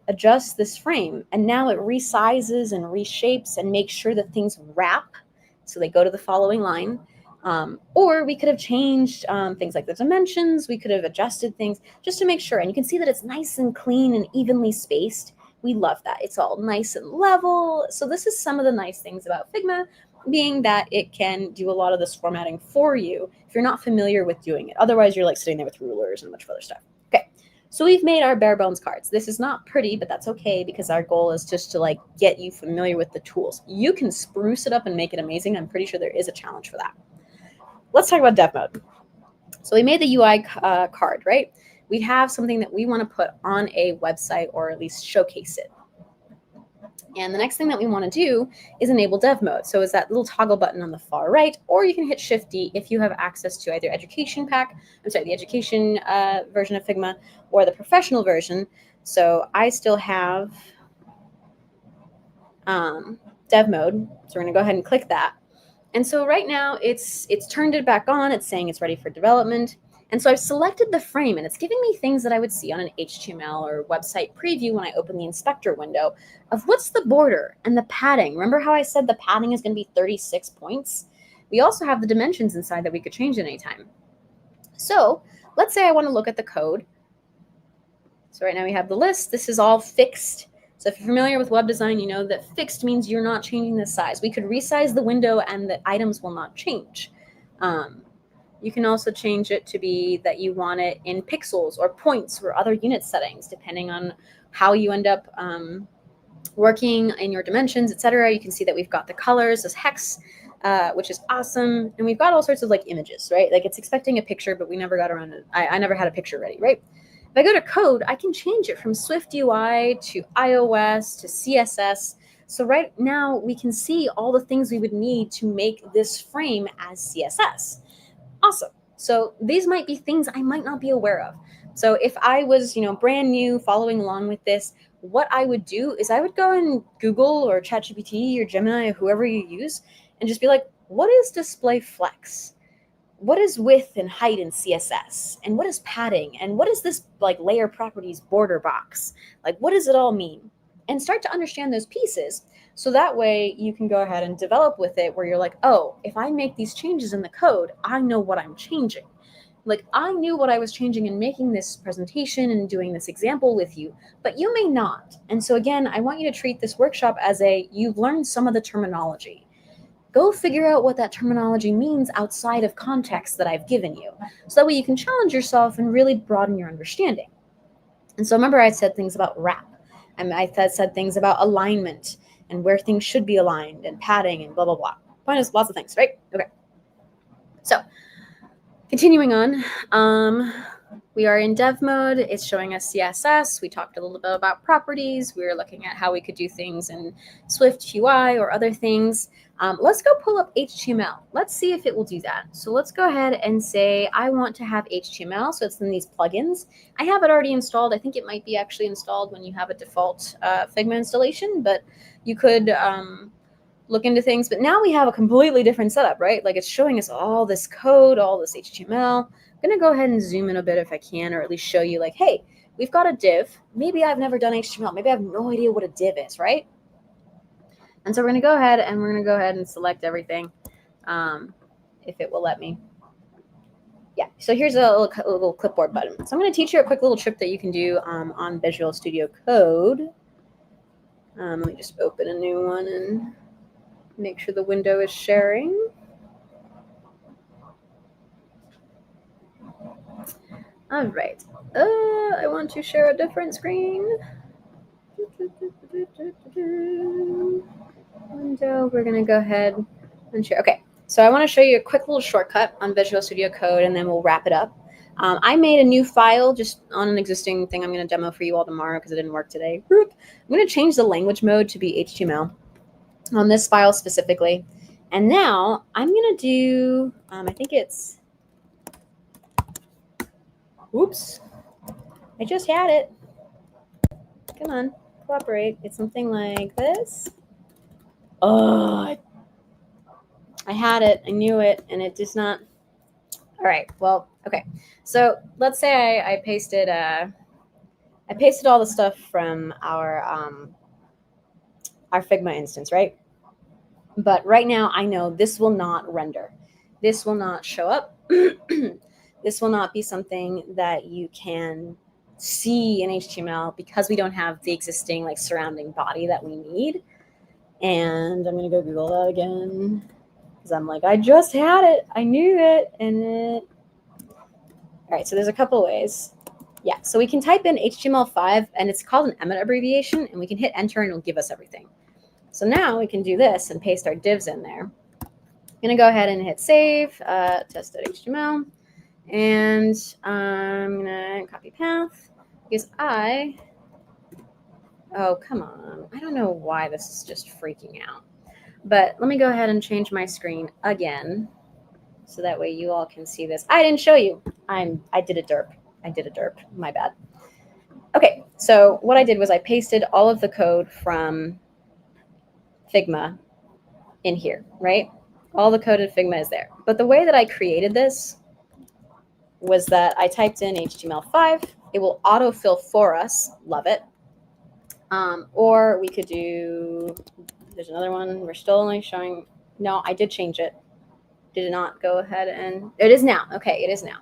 adjust this frame, and now it resizes and reshapes and makes sure that things wrap so they go to the following line. Or we could have changed things like the dimensions. We could have adjusted things just to make sure. And you can see that it's nice and clean and evenly spaced. We love that. It's all nice and level. So this is some of the nice things about Figma, being that it can do a lot of this formatting for you if you're not familiar with doing it. Otherwise, you're like sitting there with rulers and a bunch of other stuff. Okay, so we've made our bare bones cards. This is not pretty, but that's okay because our goal is just to like get you familiar with the tools. You can spruce it up and make it amazing. I'm pretty sure there is a challenge for that. Let's talk about dev mode. So we made the UI card, right? We have something that we want to put on a website or at least showcase it. And the next thing that we want to do is enable dev mode. So it's that little toggle button on the far right, or you can hit Shift D if you have access to either the education version of Figma or the professional version. So I still have dev mode. So we're going to go ahead and click that. And so right now it's turned it back on. It's saying it's ready for development. And so I've selected the frame, and it's giving me things that I would see on an HTML or website preview when I open the inspector window of what's the border and the padding. Remember how I said the padding is going to be 36 points? We also have the dimensions inside that we could change at any time. So let's say I want to look at the code. So right now we have the list. This is all fixed. So if you're familiar with web design, you know that fixed means you're not changing the size. We could resize the window and the items will not change. You can also change it to be that you want it in pixels or points or other unit settings, depending on how you end up working in your dimensions, etc. You can see that we've got the colors as hex, which is awesome. And we've got all sorts of like images, right? Like it's expecting a picture, but we never got around to, I never had a picture ready, right? If I go to code, I can change it from Swift UI to iOS to CSS. So right now we can see all the things we would need to make this frame as CSS. Awesome. So these might be things I might not be aware of. So if I was, brand new following along with this, what I would do is I would go and Google or ChatGPT or Gemini or whoever you use and just be like, what is display flex? What is width and height in CSS? And what is padding? And what is this like layer properties border box? Like, what does it all mean? And start to understand those pieces. So that way you can go ahead and develop with it where you're like, oh, if I make these changes in the code, I know what I'm changing. Like I knew what I was changing in making this presentation and doing this example with you, but you may not. And so again, I want you to treat this workshop as you've learned some of the terminology. Go figure out what that terminology means outside of context that I've given you. So that way you can challenge yourself and really broaden your understanding. And so remember I said things about wrap. And I said things about alignment and where things should be aligned and padding and blah, blah, blah. Point is lots of things, right? Okay. So continuing on, we are in dev mode. It's showing us CSS. We talked a little bit about properties. We were looking at how we could do things in Swift UI or other things. Let's go pull up HTML. Let's see if it will do that. So let's go ahead and say I want to have HTML. So it's in these plugins. I have it already installed. I think it might be actually installed when you have a default Figma installation, but you could look into things. But now we have a completely different setup, right? Like it's showing us all this code, all this HTML. I'm going to go ahead and zoom in a bit if I can, or at least show you like, hey, we've got a div. Maybe I've never done HTML. Maybe I have no idea what a div is, right? And so we're going to go ahead and select everything if it will let me. Yeah, so here's a little clipboard button. So I'm going to teach you a quick little trick that you can do on Visual Studio Code. Let me just open a new one and make sure the window is sharing. All right. I want to share a different screen. Window. We're going to go ahead and share. Okay. So I want to show you a quick little shortcut on Visual Studio Code, and then we'll wrap it up. I made a new file just on an existing thing I'm going to demo for you all tomorrow because it didn't work today. I'm going to change the language mode to be HTML on this file specifically. And now I'm going to do, I think it's, oops, I just had it. Come on, cooperate. It's something like this. Oh, I had it. I knew it, and it does not. All right. Well, okay. So let's say I pasted all the stuff from our Figma instance, right? But right now I know this will not render. This will not show up. This will not be something that you can see in HTML because we don't have the existing like surrounding body that we need. And I'm going to go Google that again because I'm like, I just had it. I knew it. And it. All right. So there's a couple ways. Yeah. So we can type in HTML5 and it's called an Emmet abbreviation, and we can hit enter and it'll give us everything. So now we can do this and paste our divs in there. I'm going to go ahead and hit save, test.html, and I'm going to copy path because oh, come on. I don't know why this is just freaking out. But let me go ahead and change my screen again so that way you all can see this. I didn't show you. I did a derp. My bad. Okay, so what I did was I pasted all of the code from Figma in here, right? All the coded Figma is there. But the way that I created this was that I typed in HTML5. It will autofill for us. Love it. Or we could do, there's another one. We're still only showing, no, I did change it. Did it not go ahead and, it is now. Okay, it is now.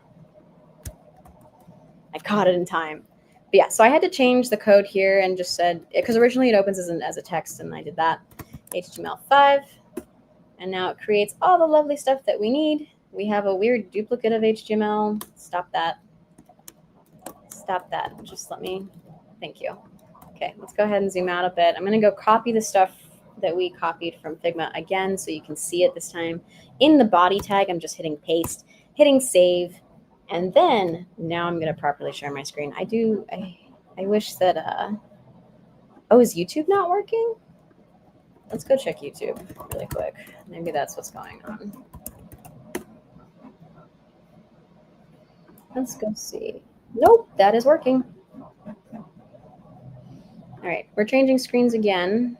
I caught it in time. But yeah, so I had to change the code here and just said, because originally it opens as a text, and I did that. HTML5. And now it creates all the lovely stuff that we need. We have a weird duplicate of HTML. Stop that. Stop that. Just let me, thank you. Okay, let's go ahead and zoom out a bit. I'm going to go copy the stuff that we copied from Figma again so you can see it this time. In the body tag, I'm just hitting paste, hitting save, and then now I'm going to properly share my screen. I wish that, oh, is YouTube not working? Let's go check YouTube really quick. Maybe that's what's going on. Let's go see. Nope, that is working. All right, we're changing screens again.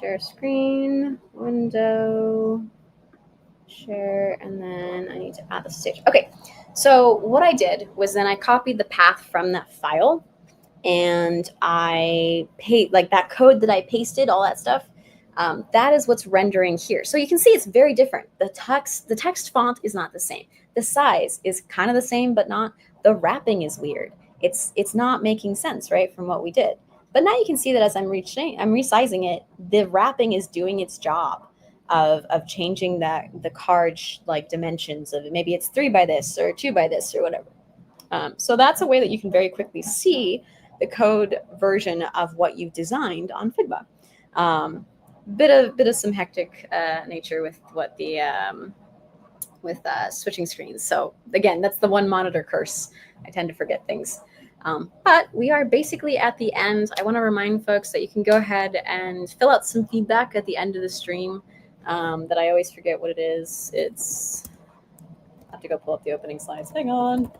Share screen, window, share, and then I need to add the stage. Okay, so what I did was then I copied the path from that file, and I like that code that I pasted, all that stuff. That is what's rendering here. So you can see it's very different. The text font is not the same. The size is kind of the same, but not. The wrapping is weird. It's not making sense, right, from what we did. But now you can see that as I'm resizing it, the wrapping is doing its job of changing the card like dimensions of it. Maybe it's 3 by this or 2 by this or whatever. So that's a way that you can very quickly see the code version of what you've designed on Figma. Bit of some hectic nature with what the switching screens. So again, that's the one monitor curse. I tend to forget things. But we are basically at the end. I want to remind folks that you can go ahead and fill out some feedback at the end of the stream. That I always forget what it is. It's, I have to go pull up the opening slides. Hang on.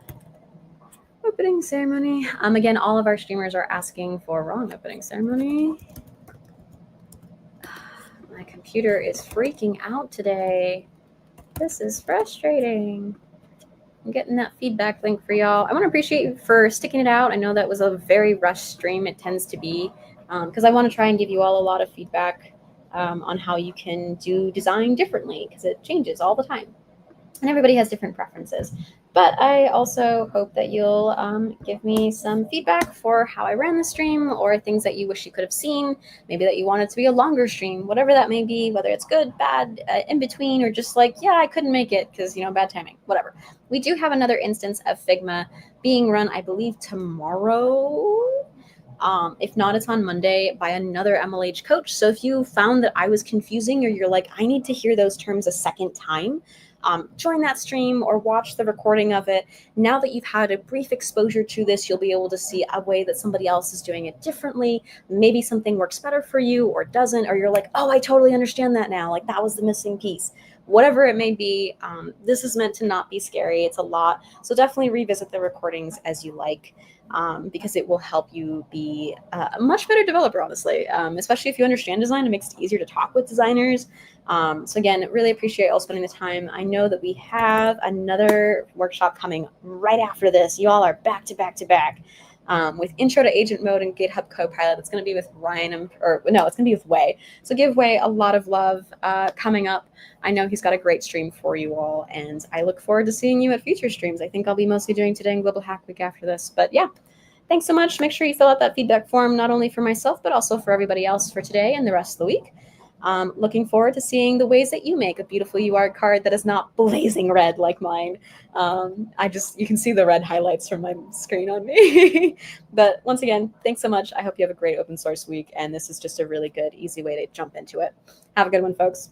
Opening ceremony. Again, all of our streamers are asking for wrong opening ceremony. My computer is freaking out today. This is frustrating. I'm getting that feedback link for y'all. I want to appreciate you for sticking it out. I know that was a very rushed stream. It tends to be because I want to try and give you all a lot of feedback on how you can do design differently because it changes all the time. And everybody has different preferences. But I also hope that you'll give me some feedback for how I ran the stream or things that you wish you could have seen, maybe that you want it to be a longer stream, whatever that may be, whether it's good, bad, in between, or just like, yeah, I couldn't make it because, bad timing, whatever. We do have another instance of Figma being run, I believe, tomorrow. If not, it's on Monday by another MLH coach. So if you found that I was confusing or you're like, I need to hear those terms a second time, join that stream or watch the recording of it. Now that you've had a brief exposure to this, you'll be able to see a way that somebody else is doing it differently. Maybe something works better for you or doesn't, or you're like, oh, I totally understand that now. Like that was the missing piece. Whatever it may be, this is meant to not be scary. It's a lot. So definitely revisit the recordings as you like. Because it will help you be a much better developer, honestly, especially if you understand design. It makes it easier to talk with designers. So again, really appreciate all spending the time. I know that we have another workshop coming right after this. You all are back to back to back with Intro to Agent Mode and GitHub Copilot. It's going to be with Ryan, it's going to be with Wei. So give Wei a lot of love coming up. I know he's got a great stream for you all, and I look forward to seeing you at future streams. I think I'll be mostly doing Today in Global Hack Week after this. But yeah, thanks so much. Make sure you fill out that feedback form, not only for myself, but also for everybody else for today and the rest of the week. Looking forward to seeing the ways that you make a beautiful UART card that is not blazing red like mine. You can see the red highlights from my screen on me. But once again, thanks so much. I hope you have a great open source week. And this is just a really good, easy way to jump into it. Have a good one, folks.